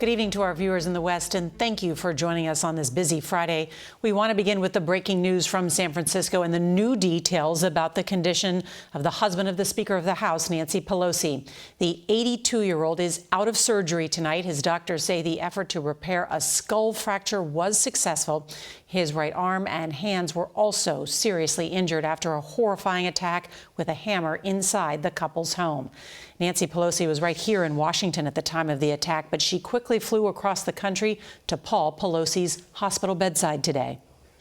Good evening to our viewers in the West, and thank you for joining us on this busy Friday. We want to begin with the breaking news from San Francisco and the new details about the condition of the husband of the Speaker of the House, Nancy Pelosi. The 82-year-old is out of surgery tonight. His doctors say the effort to repair a skull fracture was successful. His right arm and hands were also seriously injured after a horrifying attack with a hammer inside the couple's home. Nancy Pelosi was right here in Washington at the time of the attack, but she quickly flew across the country to Paul Pelosi's hospital bedside today.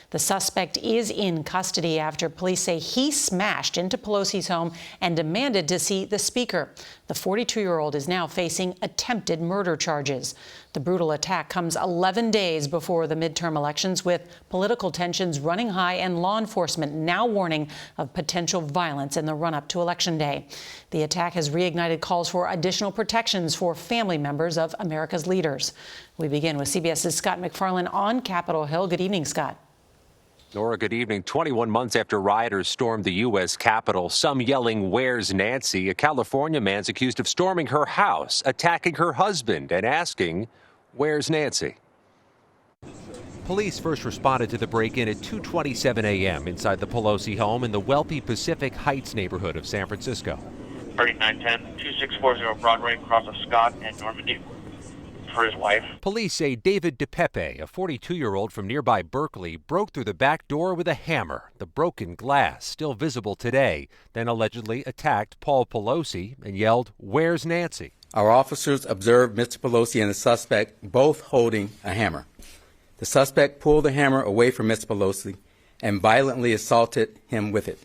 The suspect is in custody after police say he smashed into Pelosi's home and demanded to see the Speaker. The 42-year-old is now facing attempted murder charges. The brutal attack comes 11 days before the midterm elections, with political tensions running high and law enforcement now warning of potential violence in the run-up to Election Day. The attack has reignited calls for additional protections for family members of America's leaders. We begin with CBS's Scott MacFarlane on Capitol Hill. Good evening, Scott. Norah, good evening. 21 months after rioters stormed the U.S. Capitol, some yelling, "Where's Nancy?" A California man's accused of storming her house, attacking her husband, and asking, "Where's Nancy?" Police first responded to the break-in at 2:27 a.m. inside the Pelosi home in the wealthy Pacific Heights neighborhood of San Francisco. 3910-2640 Broadway, across of Scott and Normandy. For his wife. Police say David DePepe, a 42-year-old from nearby Berkeley, broke through the back door with a hammer. The broken glass, still visible today, then allegedly attacked Paul Pelosi and yelled, "Where's Nancy?" Our officers observed Mr. Pelosi and the suspect both holding a hammer. The suspect pulled the hammer away from Mr. Pelosi and violently assaulted him with it.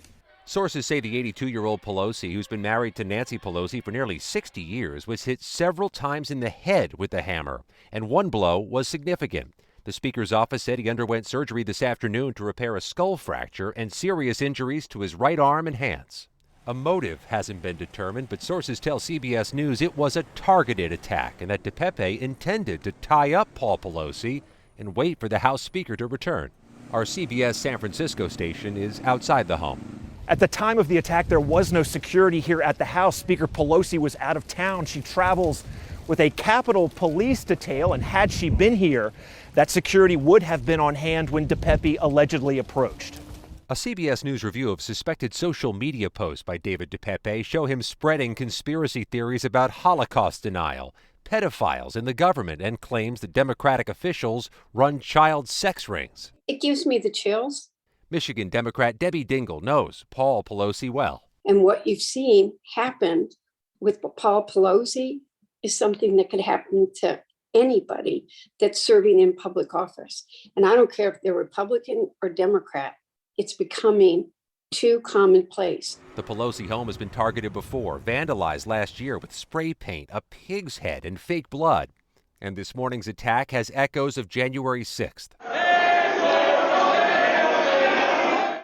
Sources say the 82-year-old Pelosi, who's been married to Nancy Pelosi for nearly 60 years, was hit several times in the head with the hammer, and one blow was significant. The Speaker's office said he underwent surgery this afternoon to repair a skull fracture and serious injuries to his right arm and hands. A motive hasn't been determined, but sources tell CBS News it was a targeted attack and that DePepe intended to tie up Paul Pelosi and wait for the House Speaker to return. Our CBS San Francisco station is outside the home. At the time of the attack, there was no security here at the House. Speaker Pelosi was out of town. She travels with a Capitol Police detail, and had she been here, that security would have been on hand when DePepe allegedly approached. A CBS News review of suspected social media posts by David DePepe show him spreading conspiracy theories about Holocaust denial, pedophiles in the government, and claims that Democratic officials run child sex rings. It gives me the chills. Michigan Democrat Debbie Dingell knows Paul Pelosi well. And what you've seen happen with Paul Pelosi is something that could happen to anybody that's serving in public office. And I don't care if they're Republican or Democrat, it's becoming too commonplace. The Pelosi home has been targeted before, vandalized last year with spray paint, a pig's head, and fake blood. And this morning's attack has echoes of January 6th.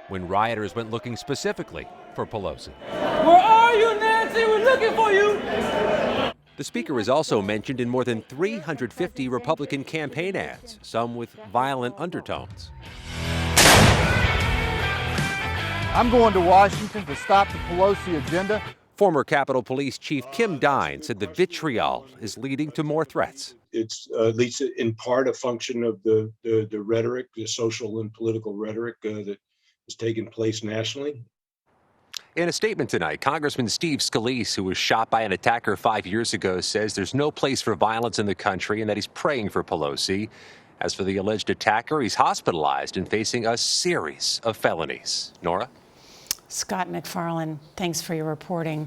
When rioters went looking specifically for Pelosi. Where are you, Nancy? We're looking for you. The Speaker is also mentioned in more than 350 Republican campaign ads, some with violent undertones. I'm going to Washington to stop the Pelosi agenda. Former Capitol Police Chief Kim Dine said the vitriol is leading to more threats. It's at least in part a function of the rhetoric, the social and political rhetoric that is taking place nationally. In a statement tonight, Congressman Steve Scalise, who was shot by an attacker 5 years ago, says there's no place for violence in the country and that he's praying for Pelosi. As for the alleged attacker, he's hospitalized and facing a series of felonies. Norah? Scott MacFarlane, thanks for your reporting.